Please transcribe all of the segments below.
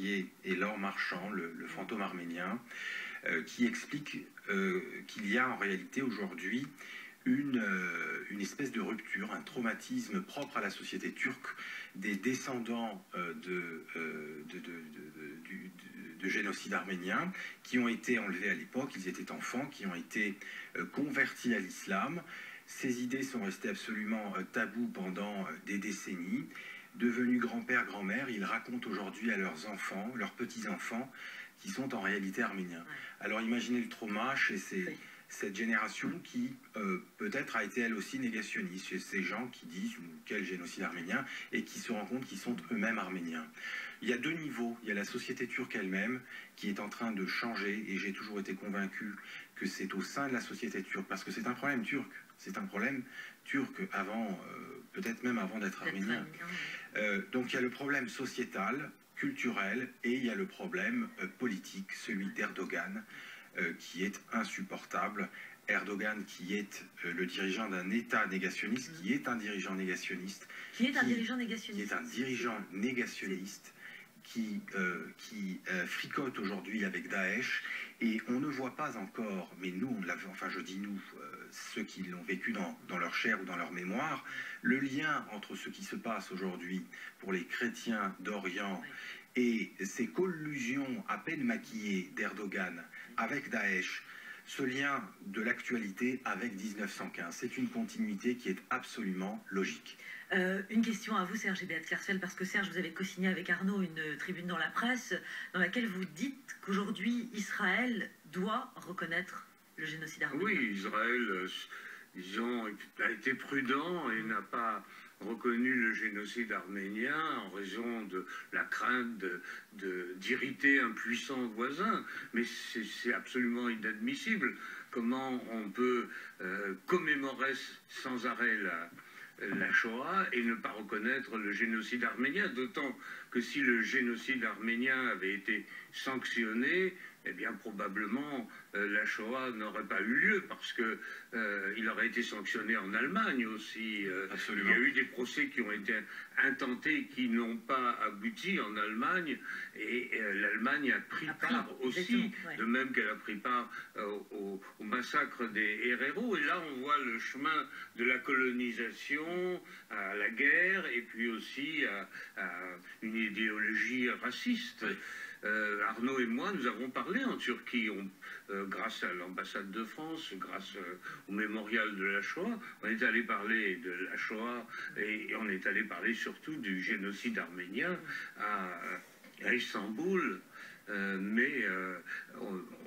et Laure Marchand, le fantôme arménien, qui explique qu'il y a en réalité aujourd'hui une espèce de rupture, un traumatisme propre à la société turque des descendants de génocide arménien qui ont été enlevés à l'époque, ils étaient enfants, qui ont été convertis à l'islam. Ces idées sont restées absolument tabous pendant des décennies. Devenus grand-père, grand-mère, ils racontent aujourd'hui à leurs enfants, leurs petits-enfants, qui sont en réalité arméniens. Alors imaginez le trauma chez cette génération qui peut-être a été elle aussi négationniste, chez ces gens qui disent quel génocide arménien et qui se rendent compte qu'ils sont eux-mêmes arméniens. Il y a deux niveaux. Il y a la société turque elle-même qui est en train de changer et j'ai toujours été convaincu que c'est au sein de la société turque, parce que c'est un problème turc. C'est un problème turc avant, peut-être même avant d'être arménien. Donc il y a le problème sociétal, culturel, et il y a le problème politique, celui d'Erdogan, qui est insupportable. Erdogan, qui est le dirigeant d'un État négationniste, qui est un dirigeant négationniste, qui est un dirigeant négationniste, qui fricote aujourd'hui avec Daesh, et on ne voit pas encore, mais nous, on l'a vu, enfin je dis nous, ceux qui l'ont vécu dans leur chair ou dans leur mémoire, le lien entre ce qui se passe aujourd'hui pour les chrétiens d'Orient et ces collusions à peine maquillées d'Erdogan avec Daesh, ce lien de l'actualité avec 1915, c'est une continuité qui est absolument logique. Une question à vous, Serge et Béat Klerksfeld, parce que Serge, vous avez co-signé avec Arnaud une tribune dans la presse dans laquelle vous dites qu'aujourd'hui, Israël doit reconnaître le génocide arménien. Oui, Israël, disons, a été prudent et n'a pas reconnu le génocide arménien en raison de la crainte d'irriter un puissant voisin. Mais c'est absolument inadmissible. Comment on peut commémorer sans arrêt la Shoah et ne pas reconnaître le génocide arménien, d'autant que si le génocide arménien avait été sanctionné, eh bien probablement la Shoah n'aurait pas eu lieu parce que il aurait été sanctionné en Allemagne aussi. Il y a eu des procès qui ont été intentés qui n'ont pas abouti en Allemagne et l'Allemagne a pris part aussi, de même qu'elle a pris part au massacre des héréros. Et là on voit le chemin de la colonisation à la guerre et puis aussi à une idéologie raciste. Arnaud et moi, nous avons parlé en Turquie, grâce à l'ambassade de France, grâce au mémorial de la Shoah. On est allé parler de la Shoah et on est allé parler surtout du génocide arménien à Istanbul. Mais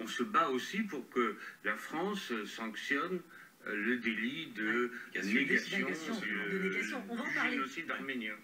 on se bat aussi pour que la France sanctionne le délit de négation du génocide arménien.